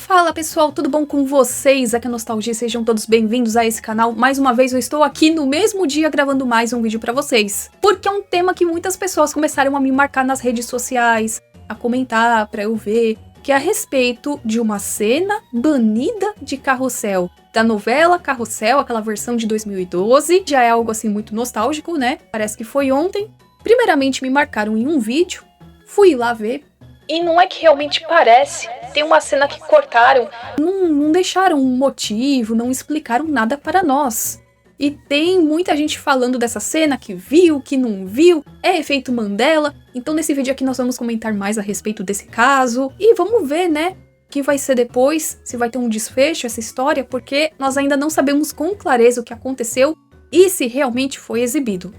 Fala pessoal, tudo bom com vocês? Aqui é Nostalgia, sejam todos bem-vindos a esse canal. Mais uma vez eu estou aqui no mesmo dia gravando mais um vídeo pra vocês. Porque é um tema que muitas pessoas começaram a me marcar nas redes sociais, a comentar pra eu ver, que é a respeito de uma cena banida de Carrossel. Da novela Carrossel, aquela versão de 2012, já é algo assim muito nostálgico, né? Parece que foi ontem. Primeiramente me marcaram em um vídeo, fui lá ver. E não é que realmente parece, tem uma cena que cortaram, não deixaram um motivo, não explicaram nada para nós. E tem muita gente falando dessa cena, que viu, que não viu, é efeito Mandela. Então nesse vídeo aqui nós vamos comentar mais a respeito desse caso. E vamos ver, né, o que vai ser depois, se vai ter um desfecho essa história, porque nós ainda não sabemos com clareza o que aconteceu e se realmente foi exibido.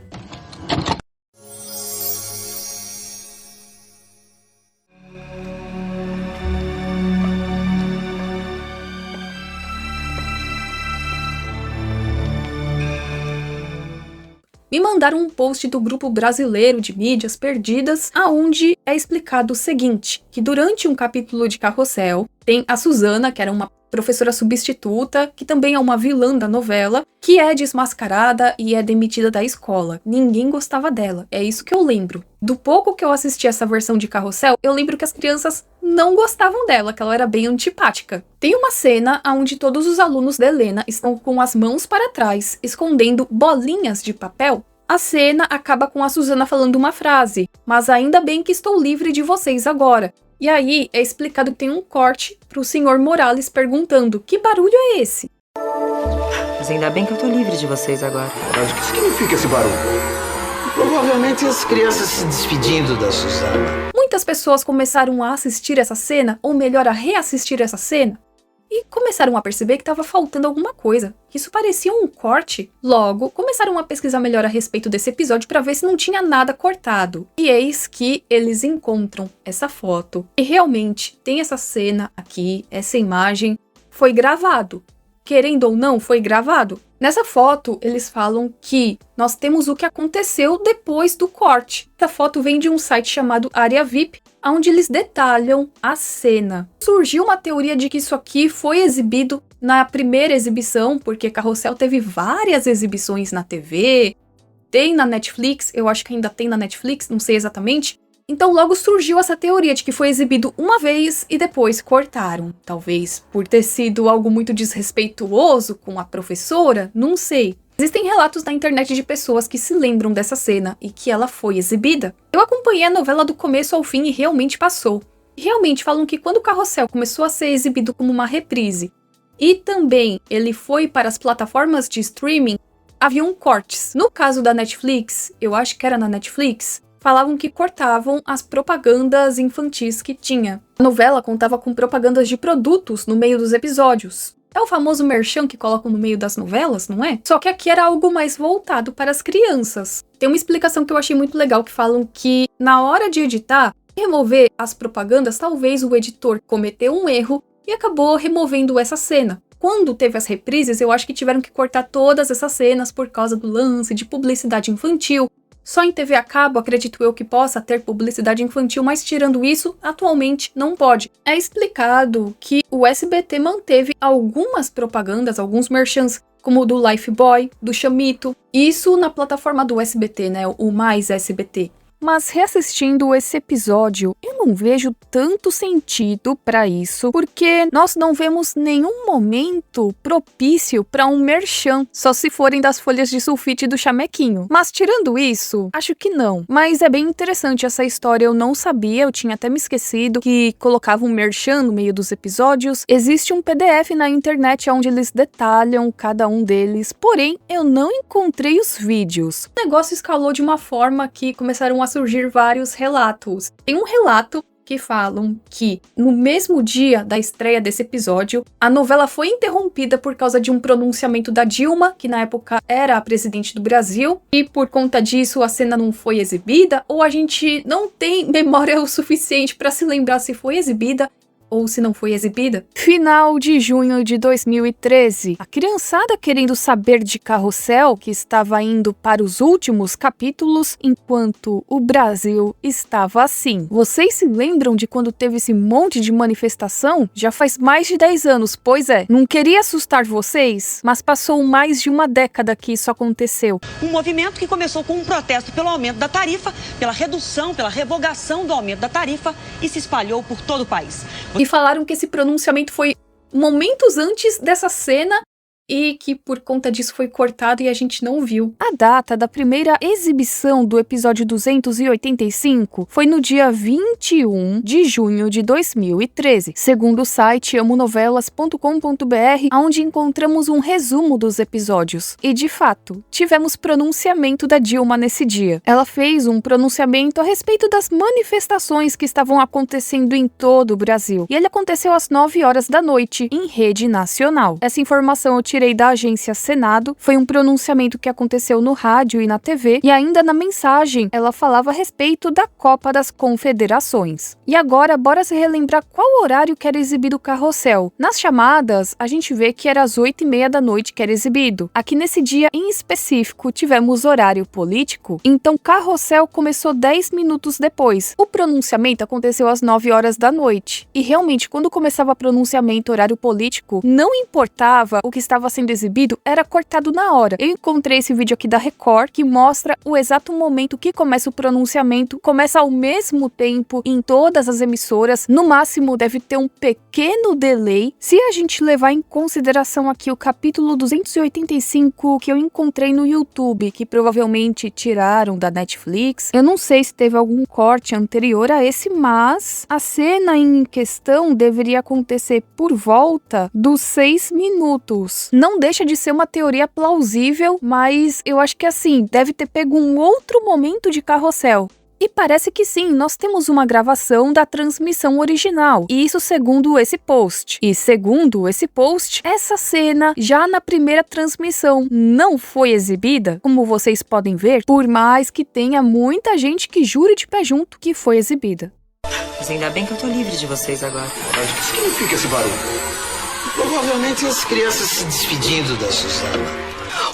Me mandaram um post do Grupo Brasileiro de Mídias Perdidas, aonde é explicado o seguinte, que durante um capítulo de Carrossel, tem a Suzana, que era uma professora substituta, que também é uma vilã da novela, que é desmascarada e é demitida da escola. Ninguém gostava dela, é isso que eu lembro. Do pouco que eu assisti essa versão de Carrossel, eu lembro que as crianças não gostavam dela, que ela era bem antipática. Tem uma cena onde todos os alunos da Helena estão com as mãos para trás, escondendo bolinhas de papel. A cena acaba com a Suzana falando uma frase, mas ainda bem que estou livre de vocês agora. E aí é explicado que tem um corte pro Sr. Morales perguntando, que barulho é esse? Mas ainda bem que eu tô livre de vocês agora. Mas o que significa esse barulho? Provavelmente as crianças se despedindo da Suzana. Muitas pessoas começaram a assistir essa cena, ou melhor, a reassistir essa cena, e começaram a perceber que estava faltando alguma coisa. Isso parecia um corte. Logo, começaram a pesquisar melhor a respeito desse episódio para ver se não tinha nada cortado. E eis que eles encontram essa foto. E realmente, tem essa cena aqui, essa imagem, foi gravado. Querendo ou não, foi gravado. Nessa foto, eles falam que nós temos o que aconteceu depois do corte. Essa foto vem de um site chamado Área VIP, onde eles detalham a cena. Surgiu uma teoria de que isso aqui foi exibido na primeira exibição, porque Carrossel teve várias exibições na TV, tem na Netflix, eu acho que ainda tem na Netflix, não sei exatamente. Então logo surgiu essa teoria de que foi exibido uma vez e depois cortaram. Talvez por ter sido algo muito desrespeituoso com a professora, não sei. Existem relatos na internet de pessoas que se lembram dessa cena e que ela foi exibida. Eu acompanhei a novela do começo ao fim e realmente passou. Realmente falam que quando o Carrossel começou a ser exibido como uma reprise e também ele foi para as plataformas de streaming, haviam cortes. No caso da Netflix, eu acho que era na Netflix, falavam que cortavam as propagandas infantis que tinha. A novela contava com propagandas de produtos no meio dos episódios. É o famoso merchan que colocam no meio das novelas, não é? Só que aqui era algo mais voltado para as crianças. Tem uma explicação que eu achei muito legal, que falam que na hora de editar, remover as propagandas, talvez o editor cometeu um erro e acabou removendo essa cena. Quando teve as reprises, eu acho que tiveram que cortar todas essas cenas por causa do lance de publicidade infantil. Só em TV a cabo, acredito eu, que possa ter publicidade infantil, mas tirando isso, atualmente não pode. É explicado que o SBT manteve algumas propagandas, alguns merchans, como o do Lifebuoy, do Chamito, isso na plataforma do SBT, né, o Mais SBT. Mas reassistindo esse episódio, eu não vejo tanto sentido para isso, porque nós não vemos nenhum momento propício para um merchan, só se forem das folhas de sulfite do chamequinho. Mas tirando isso, acho que não. Mas é bem interessante essa história, eu não sabia, eu tinha até me esquecido que colocava um merchan no meio dos episódios. Existe um PDF na internet onde eles detalham cada um deles, porém eu não encontrei os vídeos. O negócio escalou de uma forma que começaram a surgir vários relatos. Tem um relato que falam que no mesmo dia da estreia desse episódio, a novela foi interrompida por causa de um pronunciamento da Dilma, que na época era a presidente do Brasil, e por conta disso a cena não foi exibida, ou a gente não tem memória o suficiente para se lembrar se foi exibida. ou se não foi exibida. Final de junho de 2013. A criançada querendo saber de Carrossel, que estava indo para os últimos capítulos, enquanto o Brasil estava assim. Vocês se lembram de quando teve esse monte de manifestação? Já faz mais de 10 anos, pois é. Não queria assustar vocês, mas passou mais de uma década que isso aconteceu. Um movimento que começou com um protesto pelo aumento da tarifa, pela redução, pela revogação do aumento da tarifa e se espalhou por todo o país. E falaram que esse pronunciamento foi momentos antes dessa cena e que por conta disso foi cortado e a gente não viu. A data da primeira exibição do episódio 285 foi no dia 21 de junho de 2013, segundo o site amonovelas.com.br, onde encontramos um resumo dos episódios. E de fato, tivemos pronunciamento da Dilma nesse dia. Ela fez um pronunciamento a respeito das manifestações que estavam acontecendo em todo o Brasil. E ele aconteceu às 9 horas da noite, em rede nacional. Essa informação eu tirei da agência Senado, foi um pronunciamento que aconteceu no rádio e na TV, e ainda na mensagem ela falava a respeito da Copa das Confederações. E agora, bora se relembrar qual horário que era exibido o Carrossel. Nas chamadas, a gente vê que era às 8h30 da noite que era exibido. Aqui nesse dia em específico, tivemos horário político, então Carrossel começou 10 minutos depois. O pronunciamento aconteceu às 9 horas da noite. E realmente, quando começava o pronunciamento horário político, não importava o que estava sendo exibido, era cortado na hora. Eu encontrei esse vídeo aqui da Record, que mostra o exato momento que começa o pronunciamento, começa ao mesmo tempo em todas as emissoras, no máximo deve ter um pequeno delay. Se a gente levar em consideração aqui o capítulo 285 que eu encontrei no YouTube, que provavelmente tiraram da Netflix, eu não sei se teve algum corte anterior a esse, mas a cena em questão deveria acontecer por volta dos 6 minutos. Não deixa de ser uma teoria plausível, mas eu acho que assim, deve ter pego um outro momento de Carrossel. E parece que sim, nós temos uma gravação da transmissão original, e isso segundo esse post. E segundo esse post, essa cena já na primeira transmissão não foi exibida, como vocês podem ver, por mais que tenha muita gente que jure de pé junto que foi exibida. Mas ainda bem que eu tô livre de vocês agora. Mas o que significa esse barulho? Provavelmente as crianças se despedindo da Suzana.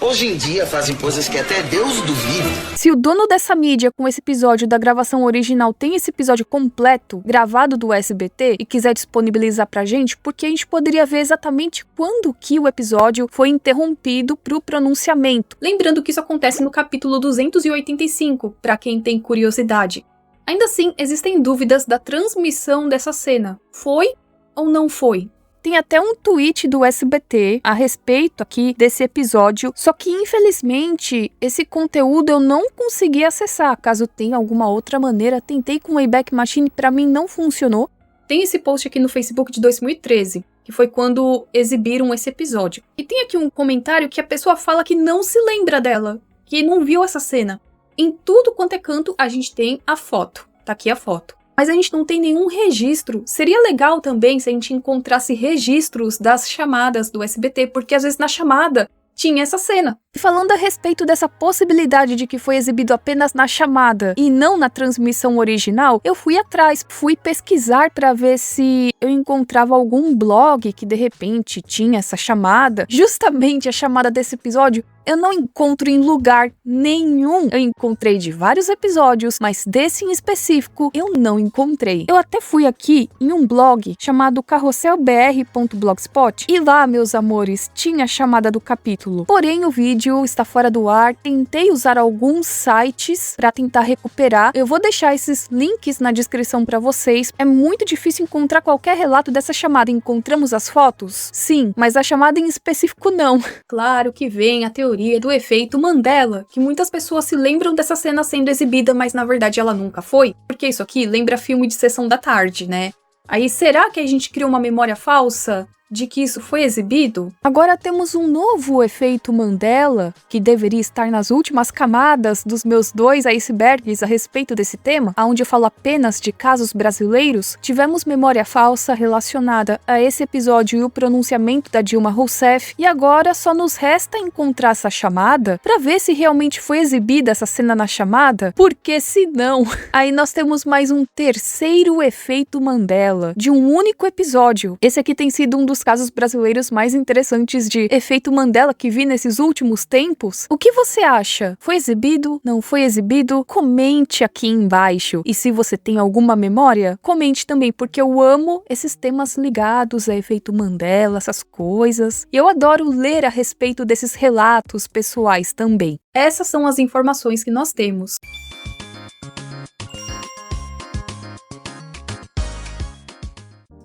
Hoje em dia fazem coisas que até Deus duvida. Se o dono dessa mídia com esse episódio da gravação original tem esse episódio completo, gravado do SBT, e quiser disponibilizar pra gente, porque a gente poderia ver exatamente quando que o episódio foi interrompido pro pronunciamento. Lembrando que isso acontece no capítulo 285, pra quem tem curiosidade. Ainda assim, existem dúvidas da transmissão dessa cena. Foi ou não foi? Tem até um tweet do SBT a respeito aqui desse episódio, só que infelizmente esse conteúdo eu não consegui acessar. Caso tenha alguma outra maneira, tentei com o Wayback Machine, pra mim não funcionou. Tem esse post aqui no Facebook de 2013, que foi quando exibiram esse episódio. E tem aqui um comentário que a pessoa fala que não se lembra dela, que não viu essa cena. Em tudo quanto é canto a gente tem a foto, tá aqui a foto. Mas a gente não tem nenhum registro. Seria legal também se a gente encontrasse registros das chamadas do SBT, porque às vezes na chamada tinha essa cena. E falando a respeito dessa possibilidade de que foi exibido apenas na chamada e não na transmissão original, eu fui atrás, fui pesquisar para ver se eu encontrava algum blog que de repente tinha essa chamada, justamente a chamada desse episódio. Eu não encontro em lugar nenhum. Eu encontrei de vários episódios, mas desse em específico eu não encontrei. Eu até fui aqui em um blog chamado carrosselbr.blogspot e lá, meus amores, tinha a chamada do capítulo. Porém, o vídeo está fora do ar. Tentei usar alguns sites para tentar recuperar. Eu vou deixar esses links na descrição para vocês. É muito difícil encontrar qualquer relato dessa chamada. Encontramos as fotos? Sim, mas a chamada em específico não. Claro que vem a teoria do efeito Mandela, que muitas pessoas se lembram dessa cena sendo exibida, mas na verdade ela nunca foi, porque isso aqui lembra filme de sessão da tarde, né? Aí será que a gente criou uma memória falsa de que isso foi exibido? Agora temos um novo efeito Mandela, que deveria estar nas últimas camadas dos meus 2 icebergs a respeito desse tema, onde eu falo apenas de casos brasileiros. Tivemos memória falsa relacionada a esse episódio e o pronunciamento da Dilma Rousseff, e agora só nos resta encontrar essa chamada para ver se realmente foi exibida essa cena na chamada, porque se não, aí nós temos mais um terceiro efeito Mandela, de um único episódio. Esse aqui tem sido um dos casos brasileiros mais interessantes de efeito Mandela que vi nesses últimos tempos. O que você acha? Foi exibido? Não foi exibido? Comente aqui embaixo. E se você tem alguma memória, comente também, porque eu amo esses temas ligados a efeito Mandela, essas coisas. E eu adoro ler a respeito desses relatos pessoais também. Essas são as informações que nós temos.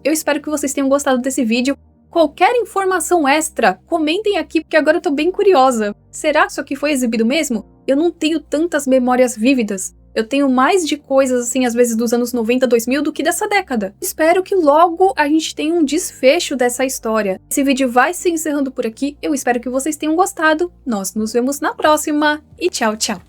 Eu espero que vocês tenham gostado desse vídeo. Qualquer informação extra, comentem aqui, porque agora eu tô bem curiosa. Será que isso aqui foi exibido mesmo? Eu não tenho tantas memórias vívidas. Eu tenho mais de coisas, assim, às vezes dos anos 90, 2000 do que dessa década. Espero que logo a gente tenha um desfecho dessa história. Esse vídeo vai se encerrando por aqui. Eu espero que vocês tenham gostado. Nós nos vemos na próxima. E tchau, tchau.